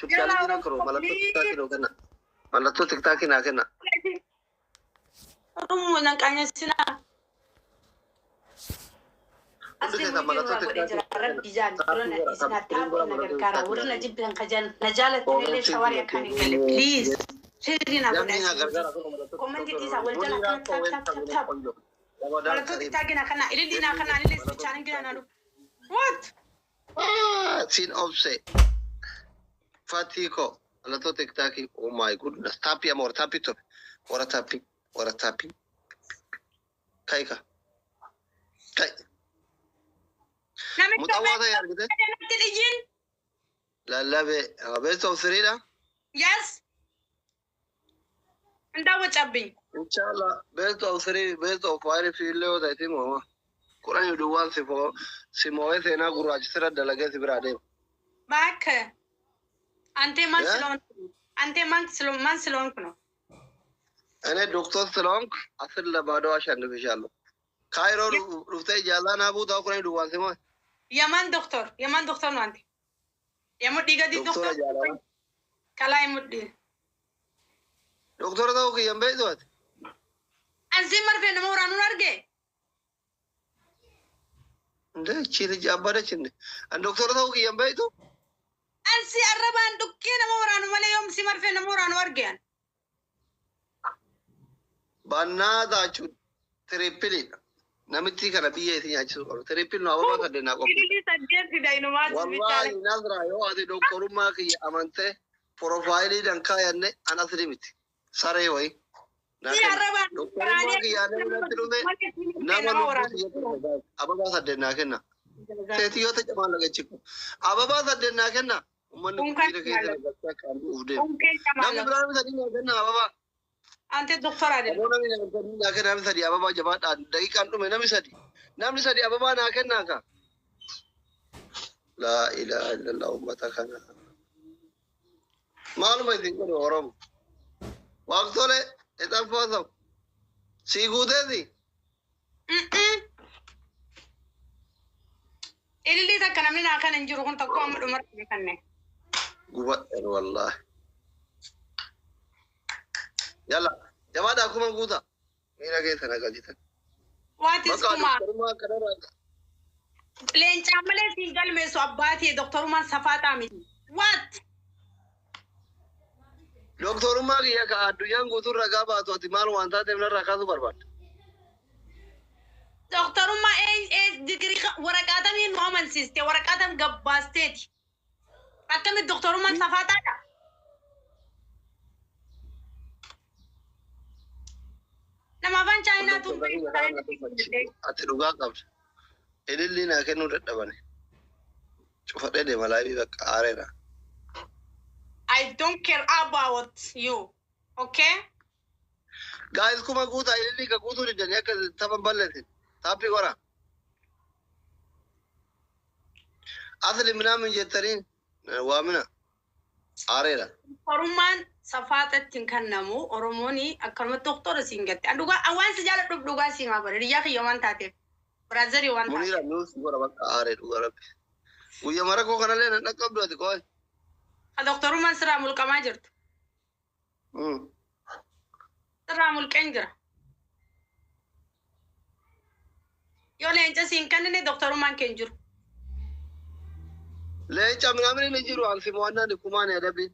challenge na karo malatto tiktok na kenna Nang kanya sina asli malatto tiktok rabbi jan rona isna tabu nagar kara urna jibran kajan najalat nile shawari kan gale please shirina bana comment isa waljala kan tap malatto tiktok na kana ilidi na kana ile challenge na nalu what sin offset Fatiko, malatto tiktok. Oh my goodness, tapi amor tapi to ora tapi kaika kai mutawada ya gide la be best of three da yes nda wacabbi inshallah best of three best of five feel lo da ti mama Quran you do one si mo ese na guraj sira dalaga si brade bak ante man silon kuno أنا دكتور سلام أصل لبادو عشان نفشله خير رفتي جالان أبو داكوري دوان سما يمان دكتور نانتي يمود ديجا دي دكتور كلا يمود دي دكتور ده وكي ينبي دوت أنزي مرفي نمورانو نرجع ده شيء جابره شنو الدكتور ده وكي ينبي دو أنسي الربان دكي نمورانو ملي يوم سي مرفي نمورانو أرجع Banna da chu triple namiti kana biye thi achu triple no aba ka dena ko Ili sadiyat tidak inumat wallahi nazra yo adi doktoru ma ki amante profile dan kayanne anasrimiti sare wai doktoru ma ki yane tirume nama aba ba sadena kenna setiyo ta jama laga chiku aba ba sadena kenna umman ku kire kire gatta kan ufde nam ibrahim sadina kenna aba ba Ante doktor ada. Orang ini nak kena mesti dia apa jabatan. Dari kantor mana mesti dia. Nama mesti dia apa nak kena kan? La ilaha illallah umatakana. Malu mai tinggal orang. Waktu le, itu apa tu? Sigude di. Ini tak kena mina akan enjurukun tak kuam umur kan ne. Gubat wallah. Yalla, jama'a kuma guta. Ina ga sana gajitan. What is kuma? Len chamale single me so abbati doctor man safata mi. What? Doctor ma ya ka aduyan gutur raga ba to timal wanta temna raka su barbat. Doctor ma degree warakata min moment siste warakata gabbastet. Akami doctor man safata da. Nama ban China tu ati duga qabs edilli na kenu dadabane cufade de malawi ba qarera I don't care about you, okay? guys kuma guta edilli ka gutu ni danya ka taban ballati tapi wara asli minamin jetarin wa mina arera Oruman safatat tinkannamu oromoni akalma doktor singat aduga awan sejala duga singa bare riya yaman tate brazil yaman tate munira news gora ba are duga rabbi uya mara ko kana le na kabdo de ko doktor man sramul kamajert sramul kenjra yo lenja sinkan ne doktor man kenjur le chamnamri ne jiru alfi mwana de kumane adabi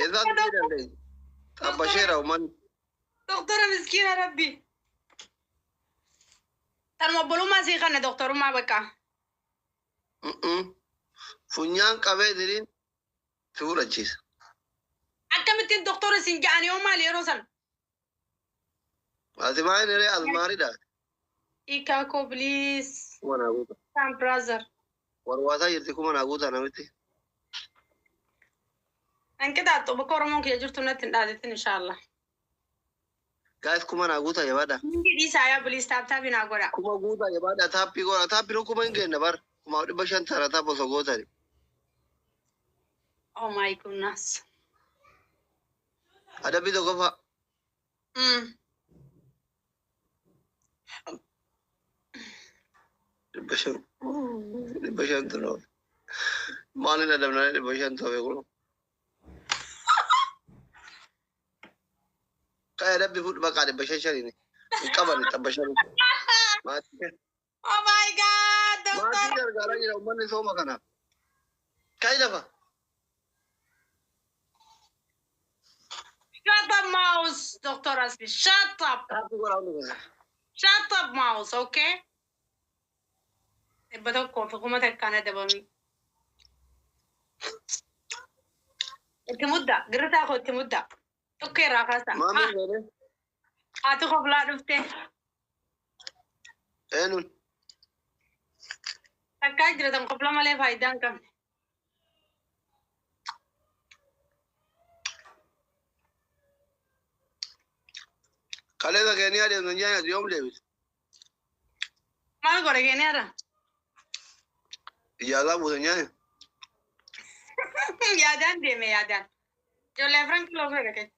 إذا كده أبشر ومن دكتورة مسكينة ربي ترمبلو ما سيخنا دكتور ما بكا فنيان كابي دين سورة جيس أكمل دكتورة سينجاني وما لي روسن أسمعي نري الماري ده إيكاكو بليز وانا أقول سام برازر ورواسا يرتكم أنا أقول أنا متي أنا كده أتوقع كورمون كي يجرتوا نتن إن شاء الله. guys kuma na guta ya bada. Ini saya beli tapi na gora. Kuma guta ya bada tapi gora tapi no kuma inge na bar kuma wadi bashan tara ta boso gota ne. Oh my goodness. Ada bido gofa. Bashan. بشنتو ما لنا دمنا بشنتو يقولون كاي ربي فوت بقى بششريني قبل تبشري ما Oh my God, ما doctor. تقدر قال لي من سو مكانها كاي دفا Shut up, mouse, Dr. Asmi. Shut up. Shut up, mouse, okay? Betul kok, aku mau tekan ada bami. Itu muda, gerita aku itu muda. Oke, rakasa. ما من غيره Atu kau belak dufte. انو Takai gerita kau belak malah faidan kam. كالي ذا كاني هذا من جاي اليوم ليبس Mana kau regeni ada? يا لا بو جاي Yadan deh me yadan. Jo lefran kilo berapa?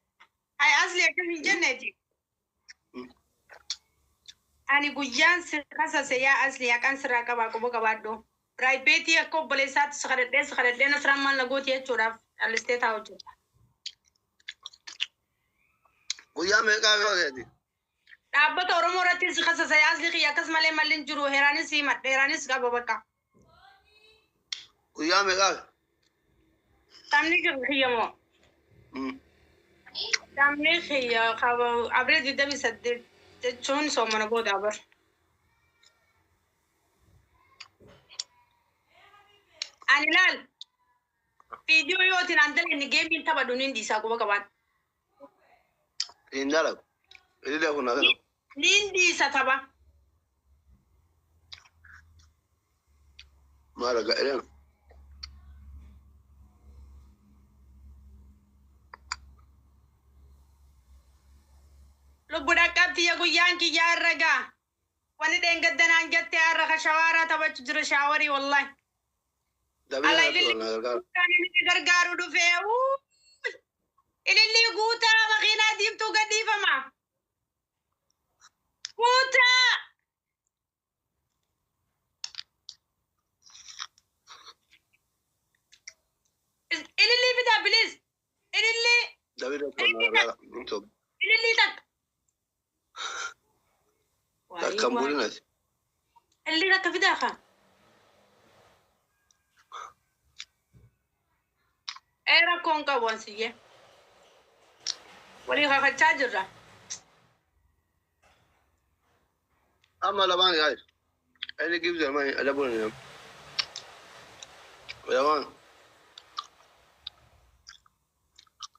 Ay asli akan genetik. Ani guyan kasa saya asli akan seraka baku buka bado. Private ya kau boleh satu sekali deh nasraman lagu dia curaf aliste tahu juga. ويا ميكا هذه Abba orang orang tis kasa saya asli kia kas malah malin juru herani sih mat herani sih gak bawa. ويا ميكا Tamni kia mo. Tamni kia kau abre juga bisa deh cun so mana bod abar. Anilal video yo tinandal ini game ini taba dunin di saku bakawan. إندالك إذا كنا هذا Lindi sataba. ما رجع إلينا Lo budak kapti ya guyan ki ya raga. Wani dengan dan anjat ya raga shawara taba cujur shawari wallahi. Ala ilili kan ini gargaru du feu. Ilili guta makina dim tu gadi fama. Guta. Ilili bida please. Ilili ilili tak. كم بولنا اللي لك في داخل era con kawansiye wali ka charger أما لبان هاي أنا كيف زمان أنا بقول لبان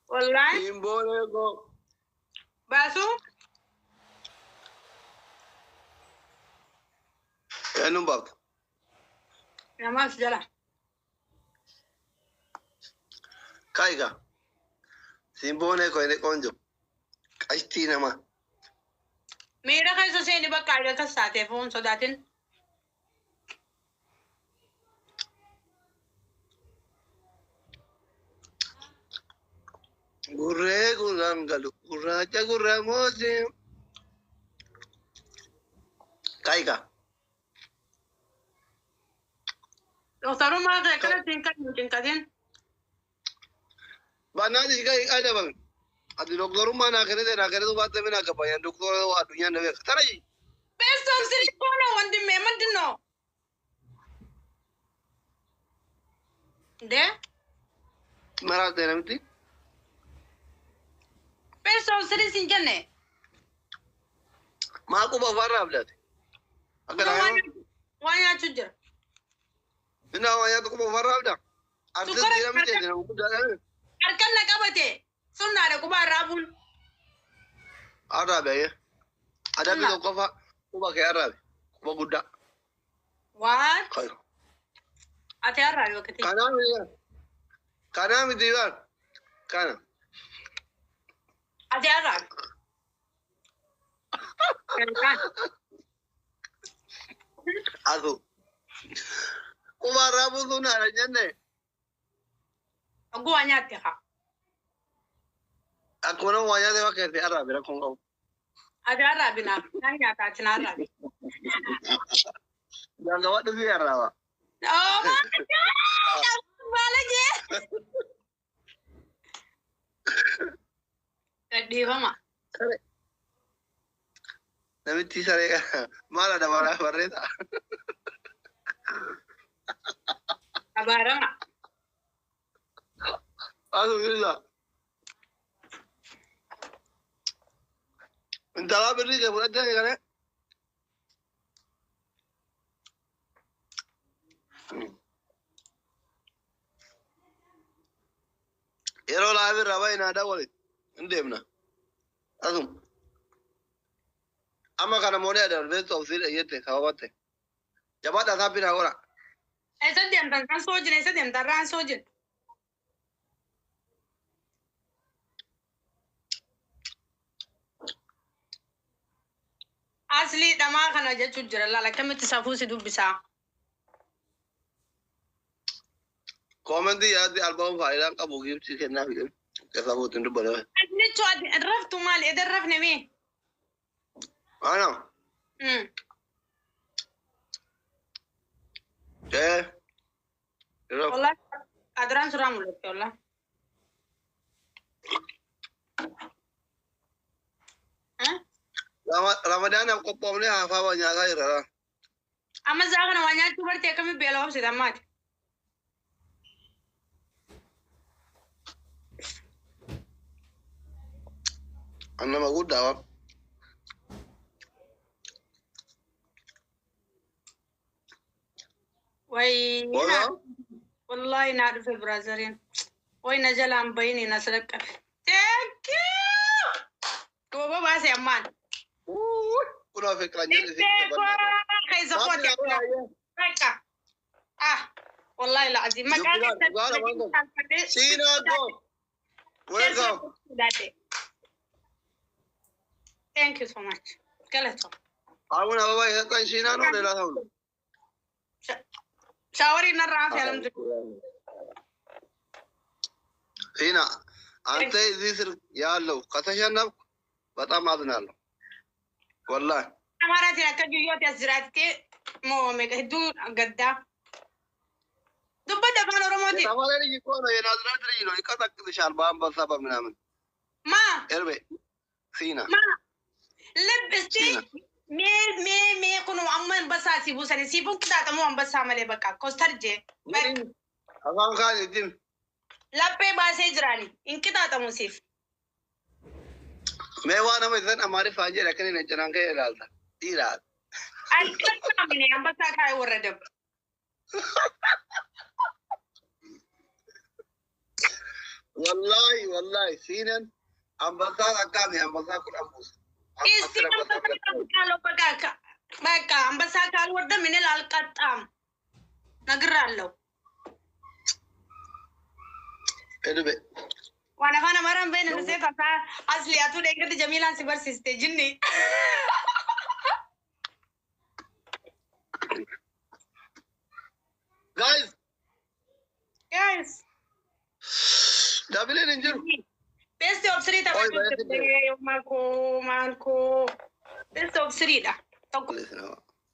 wallahi إمبوليكو basu أنا باك ya mas jala كايكا إمبوليكو إني كونجو كايستينا ما mera kaisa se ni ba kaida ka sate phone so datin غوري غورام قالوا غوراجا غوراموزي كايكا doktoru ma ka kala tin بنادي كاي أنا بان أدي دكتور ما ناكره تو بات من أكبر يعني دكتور هو الدنيا نبي ترى beso siri kono wandi me mandino de مرات ده نمتي beso siri sinjane ما أكو بفرّا بلاد أكلها wanya chujur إنه ويا تكو بفرّا بلاد أرسل دينا متى دينا وكذا arkan na kabate sunna da kuma rabul Arabe ya ada bi ko fa ko ba ke arabe ko gudda what khayr ate arabe wakati kana mi diwan kana ate arabe kan azu ko ba rabu suna da nyanne agu anya te ha akona wanya de wa ke arabe ra ko ate arabe na nanya ta tina arabe Jangan gawat tu biar lah. Oh my god. Balage. Tadi mama. Nabi tisare malah ada marah bareta. Abarama. Alhamdulillah. Entah apa ni dia buat aja kan? Yero lah abe rabai nada boleh. Endem na. Asum. Ama kana mone ada beto ofir yete sawate. Jabat asa pina ora. Esa diam tan sojin, esa diam tan ran sojin. Asli dama kana je chujra la kamiti safu si dubisa. Comment ya di album file ka bugi ci kenna fi. Ka sabu tundu bala. Asli chod raftu mal idan rafne mi. Ana. والله أدران سرام لك والله Ramadan aku pomne apa banyak kali rara. أما زاغنا وانيا تبرتي كم بيلوه سدامات أنا ما قلت دعوة. وي والله نعرف البرازيليين وين نجل عم بيني نسلك thank you كوبا بس يا مان كنا فكرة جديدة كي زفوت يا والله العظيم ما كان سينا جو welcome thank you so much كلتو أنا بابا يا سينا نو لا ثون شاوري نرى في علم هنا أنت ذكر يا الله كتشنا بتأم أذن الله والله أمارة تنا كجيوت أزراتي مو مكهدو قدا دبّا دفعنا رمادي تمام لي يكون يا نازل ترينو يكتك تشال بام بسبب منامن ما إربي سينا ما لبستي مي كنوا عمان بساسي بوساني سيبون كده تمو عم بس عمله بكا كوسترجي أفهم خالد الدين لبّي باسي جراني إن كده تمو سيف मैं वहाँ ना मैं इधर हमारे फाजे रखने नहीं चलाएंगे ये डालता ये रात أكيد كامني عم بس أكاي وردب والله سينن हम बसा रखा नहीं हम बसा कुछ अम्बूस إستي عم بس كالو بكا عم بس كالو ورد من الألقطام نقرأ إربي وانا فانا مرام بين نسيت اصلي اتو ديكت جميلة سيبر سيستي جني guys دابلين انجر بس اوبسري تا مالكو بس اوبسري دا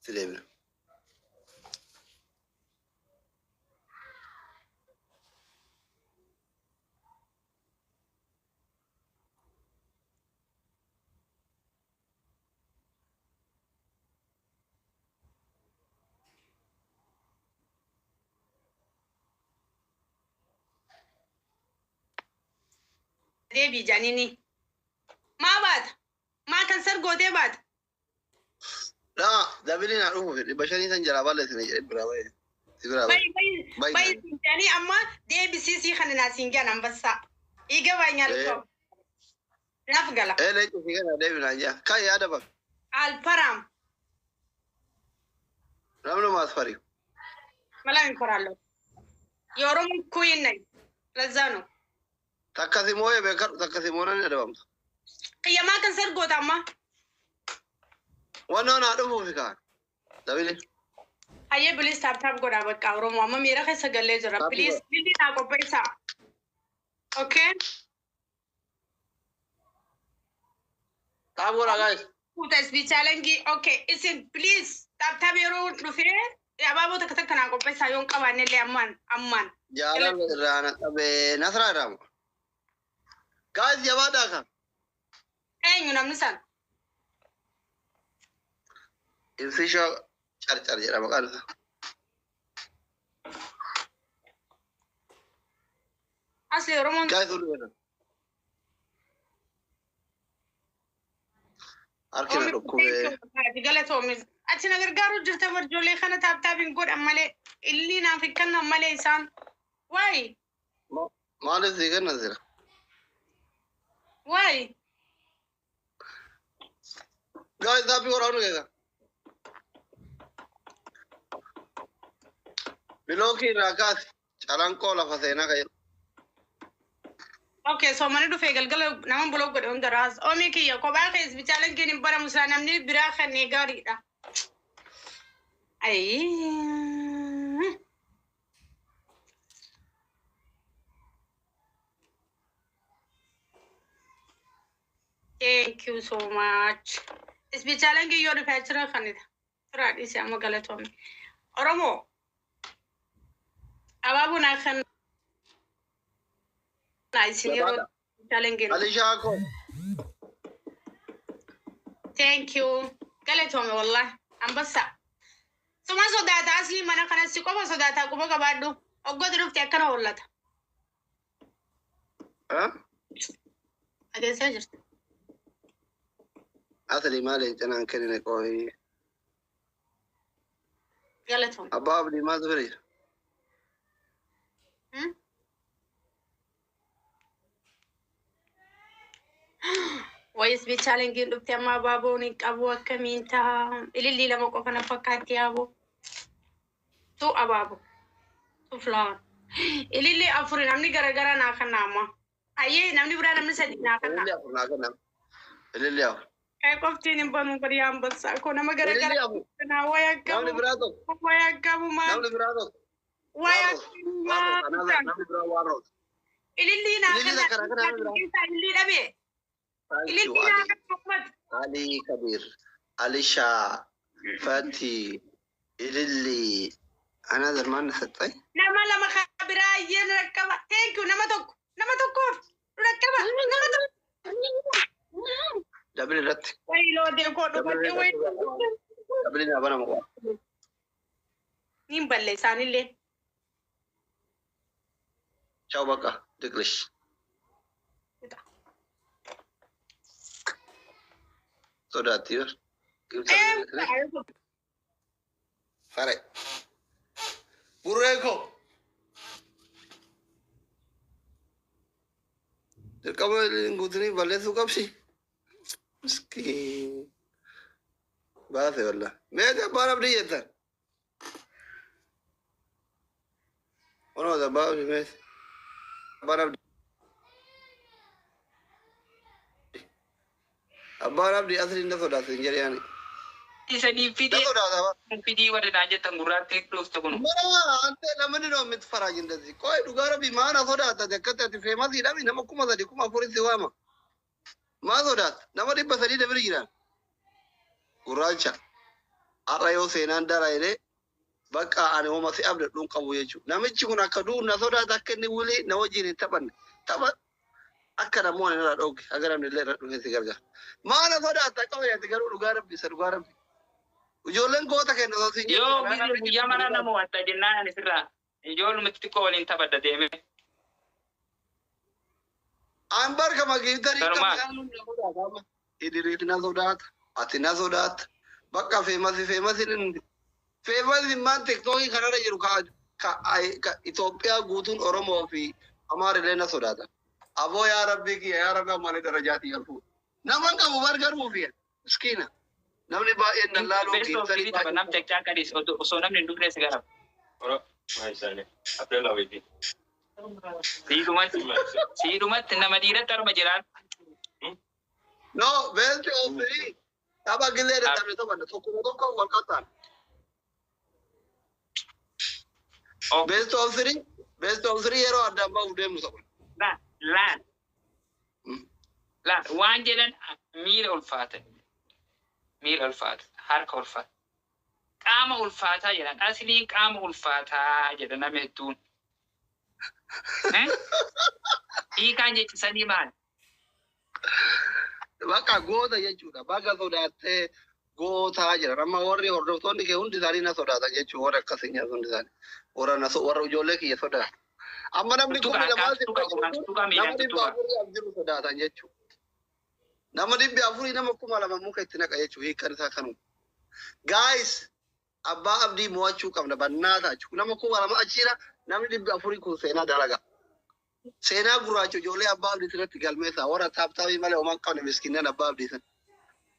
سليم ديبي جانيني ما كان سرقو دي بعد لا دابلين أروح في بشري سنجرا بالله سنجرا براوي باي يعني أما ديبي سيسي خلنا سينجان أم بسا إيجا بانيالكو نفقلا إيه ليش فينا ديبي نانجا كاي هذا بقى الفرام رامنو ما أسفري ملا ينكرالو يوروم كوين لزانو تكاسيموه بكر تكاسيمونا ندبام كيا ما كان سرقو تاما وانا أروح في كار دابلين أيه بليز تاب كورا بكا وروم أما ميرا خيسا قلة جرا بليز بليز ناكو بيسا أوكي تاب كورا guys Kutas bichalangi. Okay, listen, please. Tabiru dufe. Ya babu taka na ko pesa yon kawane le amman. Jalan rana tabe nasra ram. Guys, jawada ka. Yunam nisan. Infisha char jara makan. Asli Roman. Guys, ulu. Arkina dokube. Galatomis. Atina gargaru jirta marjole khana tabin god amale illi na fikkanna amale isan. Why? Male ziga nazira. Why? Guys, dapi orang ni ka. Biloki rakas chalan ko la fasena ka. Okay, so mane do fegal gala naman blog ko on the ras. O mi kiya ko ba kay bichalan kini bara musanam ni biraha ne gari da. Ay. Thank you so much. It's bichalan ki yori fachra khanida. Right, isi ama galatom. Oromo. Ababu na khan Thank you. Galatomi wallah. Ambassa. Suma so that asli mana kana sikoba so that akuba kabadu. Ogod ruf tekana wallata. Huh? Ade sajir. Asli male jana kenene koi. Galatomi. Abab di mazbari. Wais bichalan gi dubte amma babu ni abu akaminta ilili lama ko kana fakati abu tu ababu tu flower ilili afuri namni gara na kana ma aye namni bura namni sadi na kana ilili afu kay kofti ni banu bari ambassa ko nama gara na waya gabu namni bura to waya gabu ma namni bura to waya ma namni bura waro ilili na kana ilili dabe Ali Kabir, Alisha, Fati, Ilili, another man ستة. Nama lama kabira yen rakaba. Thank you. Nama tok rakaba. Nama tok. Double rat. Wai lo de ko do ko wai. Double ni abana mo. Nimballe sanille. Ciao baka, English. So that you Fare. Burrego. Del cabo del Gutri vale su capsi. Ski. Va de verdad. Me da para abrir. Uno da va me para Abara di asli na soda senjari ani. Isa di video. Soda apa? Video wala naje tangurat ke close to kono. Mara ante lamani no mit farajin dazi. Koi dugara bi mana soda ta dekata ti famous ida mi nama kuma zadi kuma furi siwama. Ma soda nama di basari da birgira. Uracha. Arayo senan dara ire. Baka ani homa si abda dun kabu yechu. Namichi kuna kadu na soda ta kenni wuli na wajini taban. Taban akara mo na dog agara mi le dun sigarga. Mana soda ta kau ya tigaru lugaram bisa lugaram. Ujolen ko ta kenno so Yo video yamana na mo atta dinna ni sirra. Ijol mitti ko walin tabadda deme. Ambar kama gitari kama idiri na soda atina soda bakka famous man TikTok kanara jiru ka Ethiopia gutun Oromo fi amare lena soda abo ya rabbi ki ya rabbi mane darajati yarfu naman ka mubargar mu fi miskina namni ba inna lalo ki tari ba nam tek ka dis so nam nindu ne sigara oro maisane apre lawiti si rumat na madira tar majiran no best of three taba gile da tabe to banda to ko walkatan best of three ero adamba ude muso la wanje dan mira ul fate miila ulfaata, harka ulfaata. Qaama ulfaataa jedhan asliin qaama ulfaataa jedha nama hedduun. Hiikaan jechisanii maali? Bakka goota jechuudha. Bakka sodaattee gootaa jira. Amma warri hordoftoonni kee hundi isaanii na sodaatan jechuudha. Warra akkasii nyaatu hundi isaanii. Warra ijoollee kiyya sodaatu. Amma namni kun nama dhibba afurii jiru sodaatan jechuudha. Nama dhibbi afurii nama 2,000 muka itti naqa jechuudha. Hiikan isaa kanuma. Guys, abbaa abdii mo'achuu qabna bannaata jechuudha. Nama 2,000 achiira namni dhibbi afurii kun seenaa dalaga. Seenaa gurraacha ijoollee abbaa abdii irratti galmeessaa. Warra taaptaabii malee homaan qabne miskiinaan abbaa abdii sana.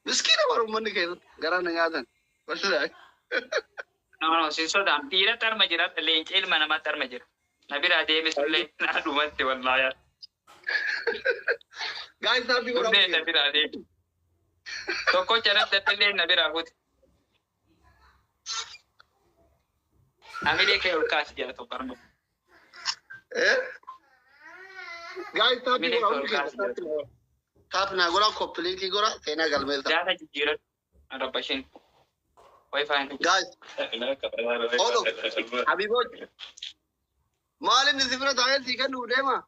Miskiina bara uummanni keessatti garaa na nyaatan. No, sin sodaan dhiira tarma jira, leenci ilma namaa tarma jira. Na biraa deebisullee na dhumatti wallaahi. Guys, happy Hundee na biraa deebi. Tokko jaraddattillee na biraa kuti. Amilee kee ol kaasi jira tokko arma. Guys, happy Tap na gora complete gora seenaa galmeessa. Jaata jijjiiran arabbashin. Guys, hold on. Habibot. Maalin ni sifra taa'ee sii kan deema?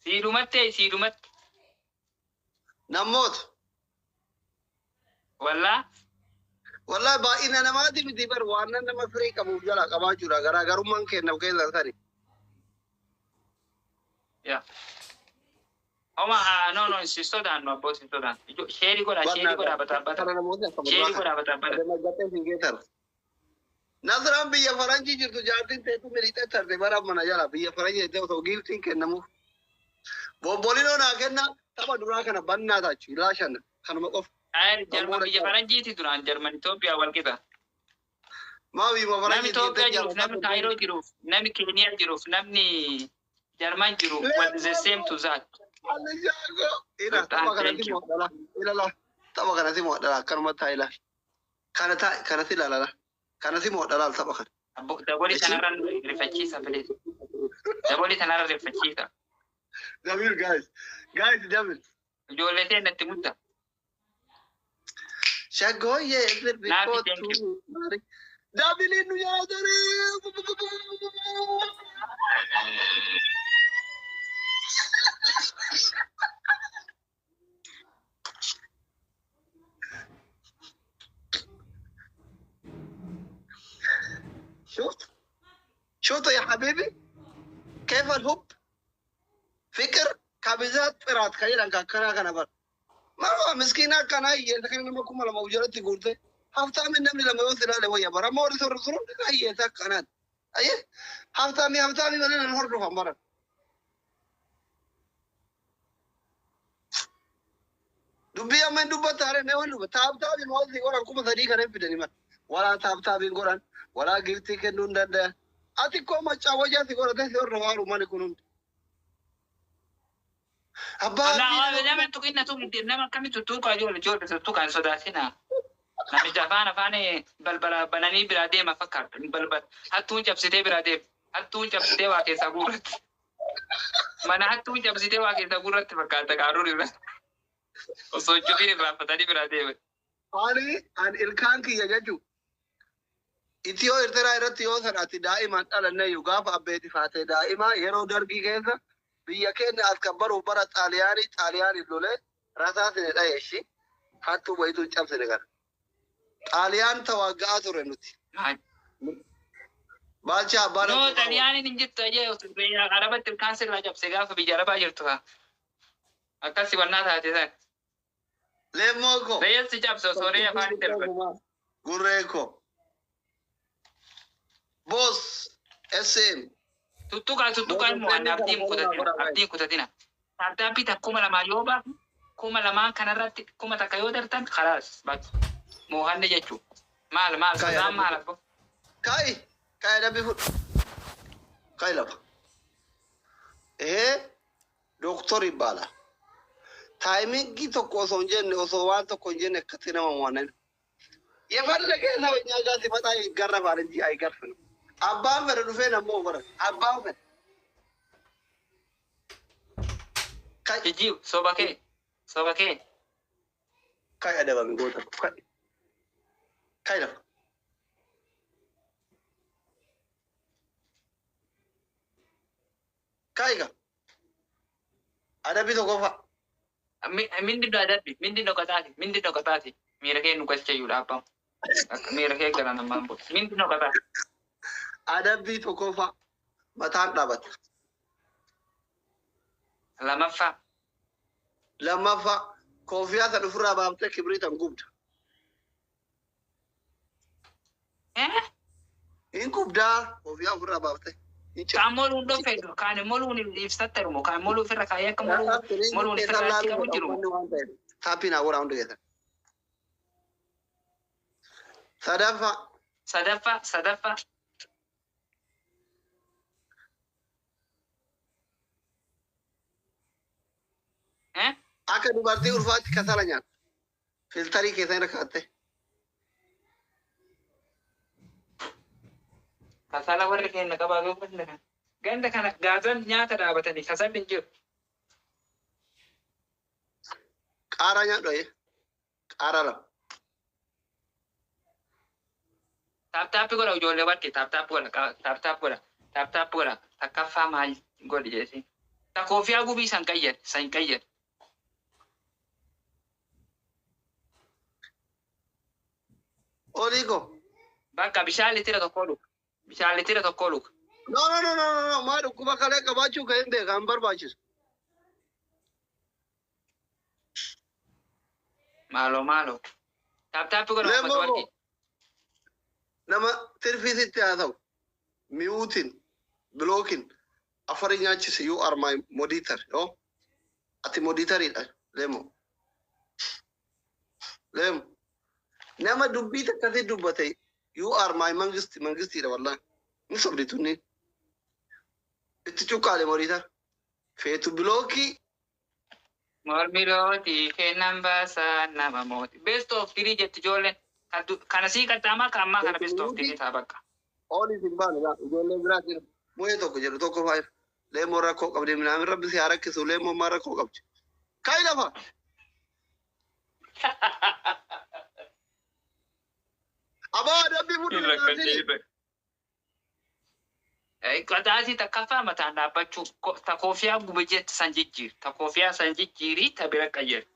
Siidumatte. Namoota. Wallaa baay'ina namaati miti bar waan nama firii qabuuf jala qabaa jira. Garaagarummaan kennaaf keessa sani. Yeah. No, si sodaan, no, abboo si sodaan. Sheeri godhaa bata. Sheeri godhaa bata. Nasraan biyya faranjii jirtu jaartiin teetu miliixee tartee bara mana jala biyya faranjii jettee osoo giiftiin kennamuuf. Bobbolinoo naa kenna tapha duraa kana bannaa taachu ilaashan kanuma qofa. Jarman biyya faranjiiti duraan Jarman Itoophiyaa wal qixa. Maa biyya faranjii namni Itoophiyaa jiruuf, namni Kaayiroo jiruuf, namni Keeniyaa jiruuf, namni Jarman jiruuf, what is the same to that? Tapha kanatti moodala akkanuma taa'ila. Kanatti ilaalala. Kanatti moodala tapha kana. Dabooli kanarraan rifachiisa filee. Dabooli kanarra rifachiisa. Dabil guys. Dabil. Ijoollee ta'e natti mutta. Shaggooyyee Naafi Dabiliin nu yaadare. شفت يا حبيبي كيف الحب فكر كابزات فرات خير انك كنا بر ما مسكينه كان هي لكن لما كم لما وجرت قلت هفتا من نمل لما يوصل له ويا برا ما ورث الرسول هي كانت اي هفتا من ولا نهرب فمر دبي من دبت على نقول تاب الموضوع يقول كم ثاني كان في دنيا ولا تاب يقول ولا جبتي كنون ده أتيكو ما تشاوجا تقول ده سير روارو ما نكونون أبا لا لما تقولنا تقول لما كم تتوقع ولا جول تتوقع صداتنا نبي جافانا فاني بل بناني برادي ما فكر بل هتون جب سيدي برادي هتون جب سيدي واقع سبورت mana hatu jab site wa ke taburat fakata karuri ba so chubiri ba patani birade an ilkan ki yagaju itiyo irtera irratti yo sanati daiman dhalanne yugafa abbeeti faate daima yero dargi keessa biyya keenya askabbaru bara xaaliyaani lole rasaasine dhayeshi hattu baytu cabsine gara xaaliyaan tawaggaa ture nuti balcha bara no xaaliyaan injittu aje biyya arabatti kansir la cabse gaafa biyya arabaa jirtu ha akkasi wannaa taate san lemoko reessi cabse sooree afaan darbe gurreeko boss SM tuttuqa immoo abdiin kutatina tartaabbii takkuma lamaa yoo baafu kuma lamaan kanarratti kuma takka yoo dartan khalaas bak moohanne jechuu maal sodaan maal abbo kai dabi fut kai laba doktor ibala timing tokko osoo hin jenne osoo waan tokko hin jenne akkatti nama mo'annan የፈለገ ሰው እኛ ጋር ሲመጣ ይገረፋል እንጂ አይገርፍንም አባን በረዱፌ ነሞ ወረ አባን በ Jijiu, sobake. Kai ada bang gota. Kai dah. Kai ka. Ada bito kofa. Mindi do adabi, mindi do katati. Mira ke nu kasce yula apa. Mira ke gara na mambo. Mindi do katati. Ada bito kofa. Matan dabat. Lama fa kofiya ta dufura ba ta kibritan gubta. In gubda kofiya fura ba ta. Kamolu ndo fedo kane molu ni ifsatter mo kan molu ferra kaya ka molu ni ferra ka mujiru happy na wora ndo yeta sadafa aka dubartii urfaatti kasala nyaat filtarii keessa hin rakkaatte kasala warra keenya qabaa goofne kan ganda kana gaazan nyaata dhaabatanii kasalli hin jiru. Qaaraa nyaadhoye qaaraa lama. Taaptaappi godha ijoollee warqee taaptaap godha takkaffaa maal godhi jeesi. Ta koofiyaa gubii san qayyad. Oliiko. Bakka bishaan litira tokko dhuga. No. Maa dhukkuba kalee qabaachuu kan hin beekan barbaachisu. Maaloo. Taaptaappi godha uummata warqee. Nama tirfisitti haa ta'u. Miyuutiin, bilookin, afari nyaachise you are my monitor. Yoo. Ati monitoridha. Leemo. Nama dubbii takkatti dubbate. You are my mangistiidha wallaan. Ni sobditu ni. Itti cuqqaale monitor. Feetu bilookii. Mormirooti kennan baasaa nama mooti. Best of 3 jetti ijoolleen. Kana sii qaxxaamaa kan ammaa kana best of 3 ta'a bakka. Oolii hin baane ijoollee biraatiin mu'ee tokko jedhu tokko faayir. Leemoo rakkoo qabdi minaamin rabbi si haa rakkisu leemoo maa rakkoo qabdi. Kaayi lafa. Abaa dabbii fuudhuu Qadaasii takkaffaa mataan dhaabbachuu ta koofiyaa gube jetti san jijjiiri. Ta koofiyaa san jijjiirii ta bira qayyari.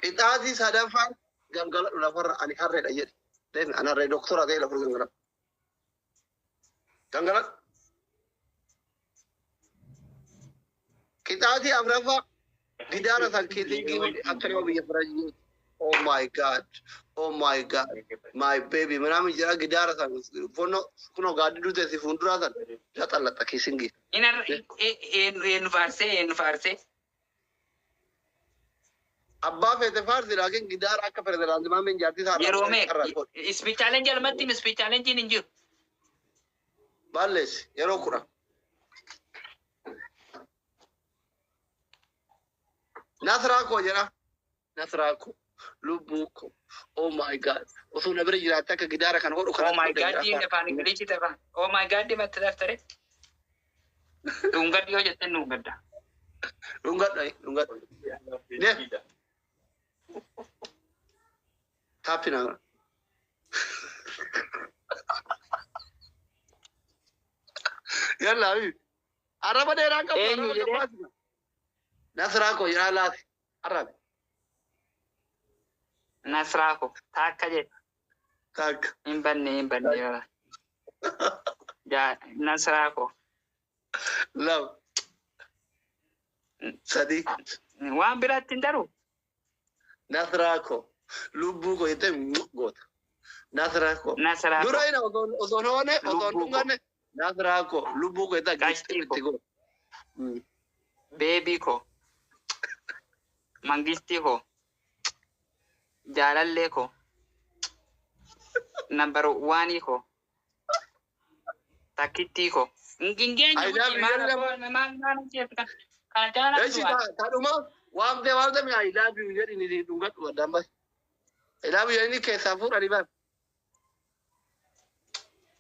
Qixaasii sadaffaan galgala lafarra ani harreedha jedhe. Deemi ani harree doktora ta'e lafa gangala. Gangala. Qixaasii afraffaa gidaara san keessatti akka nama biyya Firaansi. Oh my God. My baby. Mana jira gidaara san fono kuno gaadi dute si fundura san. Laxa kisingi. Inar en farse. Abbaa feete farsi laakin gidaara akka pirezidaantii maamin jaartii isaa. Yeroo mee ispichaaleen jalmatti ispichaaleen hin jiru. Balleessi yeroo kudha. Nasraakoo jedha. Nasraakoo. Lubbuko. Oh my God. Osoo na bira jiraate akka gidaara kan hodhu kana. Oh my God. Diin afaan Ingiliizi ta'an. Oh my God. Dimatti daftare. Dhungadhi yoo jettee dhungadda. Dhungadha. Ne. Taapina. Yalla abi. Araba dheeraan qabu. Nasraakoo jedhaa laati. Arabe. Nasraako takka jedhe. Takka. Hin banne yoo. Nasraako. Lama. Sadii. Waan biraatti hin daru. Nasraako. Lubbuu koo jettee goota. Nasraako. Dura ina osoo hoone osoo dhunganne. Nasraako. Lubbuu koo jettee gashtii ko. Beebii ko. Mangistii ko. Jaalallee ko. Number 1 ko. Takkittii ko. Kadhuma waamte mi I love you jedhi ni dhungadhu addaan bas. I love you inni keessaa fuudhani bas.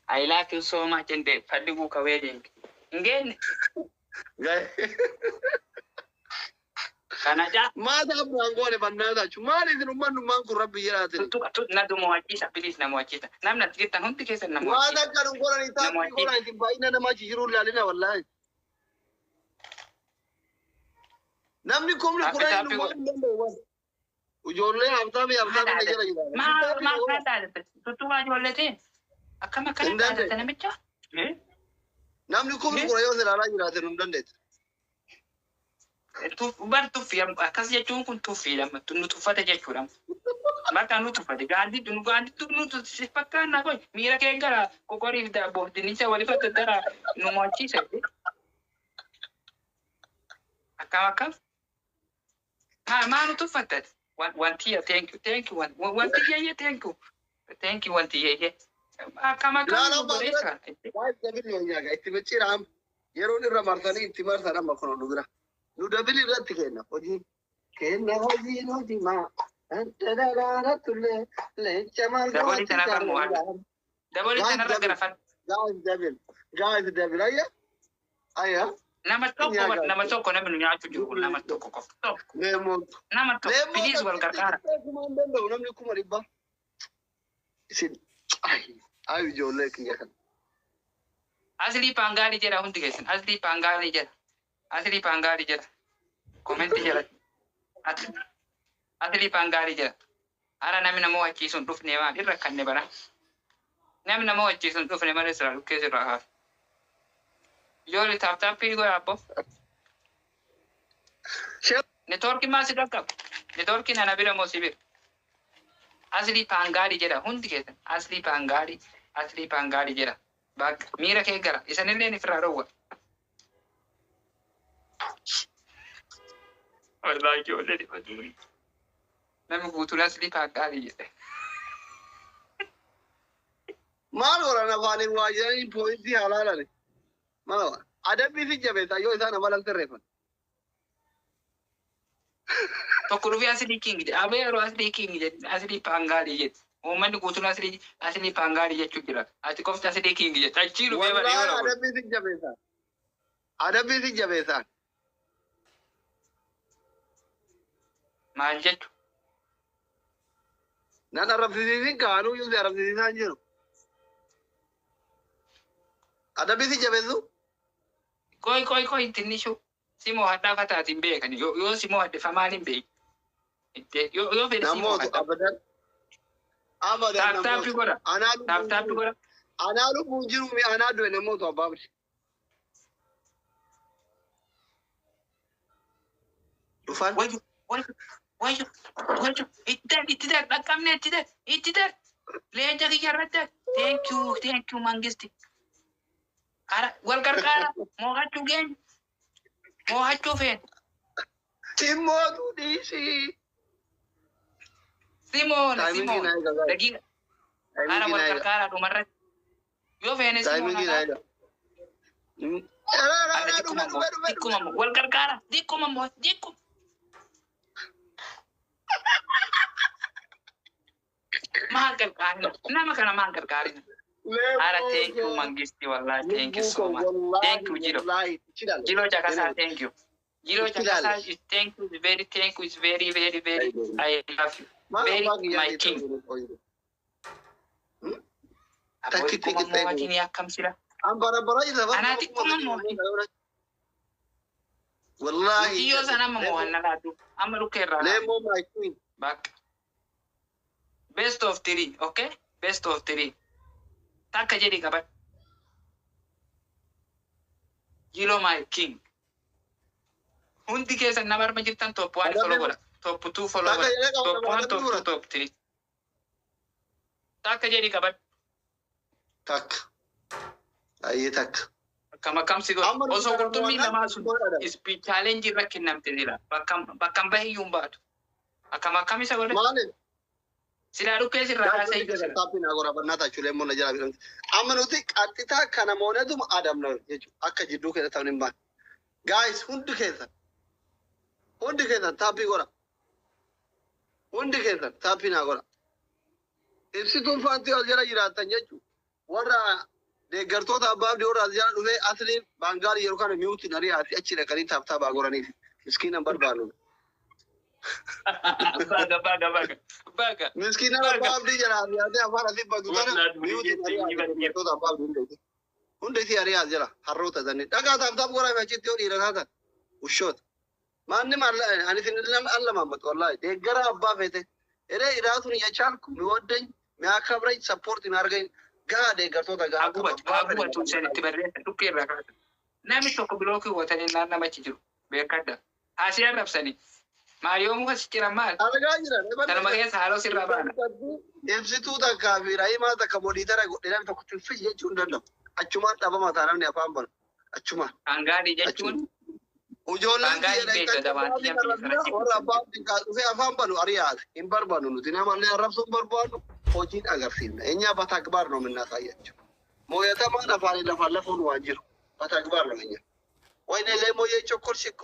I love you so much and fadhiguu kawee deemte. Ingeenye. Kanaja. Mata buangone banana cuma ni rumah numang kurang biara tu. Tu nadu muacisa, please na muacisa. Namna kita hunti kesa na muacisa. Mata kan orang itu orang itu baina nama ciru lalina wallahi. Namni komle kurang numang ujolle abta me najar aja. Ma kata tu ajolle te. Akama kana kata namicha. Namni komle kurang yo selala jira te nundan det. Tu bar tu fiam akas ya kun tu fiam tu nu tu fata ya churam. Maka nu tu fata gandi tu nu tu sepakan na koi. Mira ke gara kokori da bo dinisa wali fata dara nu mochi se. Akama ma nu tu fata. One tia, thank you. One tia, yeah, thank you. Thank you, one tia, yeah. Akama boresa. Why David Yonyaga? Itimechi Ram. Yeroni Ramartani, Timar Saram Makonudra. Nu David Ratikena. Oji. Kena Hoji Nojima. And Tadara Tule. Le Chaman. Double Tanaka Mohan. Double Tanaka. Guys, David. Aya. Nama toko na menu nyachu juru nama toko ko. Nama toko please wal karkara. Kumandendo namni kumariba. Isin ayu jolle kiyakan. Asli pangali jera hundi gesin. Asli pangali jera. Comment jera. Asli pangali jera. Ara nami namo achi sun duf newa irrakan ne bara. Nami namo achi sun duf ne mare sra kese raha. Yoli tap pili go apo. Network masih dakap. Network na nabira mosibir. Asli pangari jera hundi kesa. Asli pangari jera. Bag mira ke gara. Isa nille ni frarowa. Wallahi yoli di paduri. Namu gutula asli pangari jera. Malu orang nafani wajah point di halal ni. Malah ada bisik jabeta yo sana malang terrefan. To kuruvi asli king je. Abe ro asli king je. Asli pangari je. Oman gutula asli pangari je chukira. Ati kofta asli king je. Tachiru be bari ora. Ada bisik jabeta. Manjet. Nana rafisi kanu yo rafisi sanjiro. Ada bisik jabetu? Koi tinisho. Simo hada fata timbe kan yo simo hada famani be. Yo fe simo abadan. Tap gora. Tap gora. Analu bunjiru mi anadu ene moto ababri. Ufan? Waju. Ittida nakamne ittida. Leja ki yarata. Thank you mangisti. Ara wal karkara mo hachu fen Timodu disi Simon lagi ara wal karkara tu marret yo fen Simon dikum wal karkara dikum mahal karkara nama kana mahal karkara Ara thank you mangisti wallahi thank you so much. Thank you Jiro. Jiro Jakasa thank you. Jiro Jakasa is thank you is very I love you. Very my king. Apa ini akam sila? Anati kumamu. Wallahi. Iyo sana mamuana ladu. Amalu kera. Lemo my queen. Back. Best of 3, okay? Best of 3. Taka jadi kabat. Jiro my king. Hundi kesa namar majitan top 1 follower. Top 2 follower. Top 1, top 2, top 3. Taka jadi kabat. Tak. Aye tak. Kama kam sigo. Also kurtumi nama sun. Speed challenge rakin nam tenila. Bakam bahi yumbat. Akama kami sa gole. Sila ruke sila rasa itu. Tapi nagora bernata cule mau najala bilang. Amanuti artita karena mau nedum adam no. Akka jidu kita tahu nimba. Guys, hundu kita tapi gora. Hundu kita tapi nagora. Isi tuh fanti aja jiratan jeju. Wara deeggartoota abbaaf dhiyoo raaziyaan dhufee asliin baangaari yeroo kana mi'uutti narii ati achi dhaqanii taaptaa baagoranii miskiinan barbaadu. Baga. Miskiina abbaa abdii jira yaadee afaan asii badu tana biyyoota abbaa abdii hundeeti. Hundeeti ari'aa jira harroota sanii dhagaa taaf goraa achitti yoo dhiira taatan ushoota. Maanni ani finillan alla maammatu wallahi deeggara abbaa feete eree iraatuun yachaalku mi waddañ mi akkabraj sappoorti mi argañ gaa deeggartoota gaa Akkuma tuusan itti barreessa dhukkee irraa kaasa. Namni tokko bilookii watanii naannamachi jiru beekadha. Asii arrabsanii. Maariyoon muka sichiran maal? argaa jiran. Kanuma keessa haaloo sirraa baana. Ibsituu takkaa fi raayimaa takka mooditara godhe namni tokko tulfi jechuu hin danda'u. Achumaan dhabama ta'a namni afaan banu. Achumaan. Hangaadhi jechuun Ijoolleen warra abbaan xiqqaa dhufee afaan banu ari'aati. Hin barbaannu nuti namallee arrabsuu hin barbaannu hojiin agarsiifna. Eenyaa batakbaar ነው የምናሳያቸው ሞየተማን አፋን ለፋለፉን ዋንጅሩ batakbaar ነው እኛ ወይኔ ለሞየ ቾኮል ሽኮ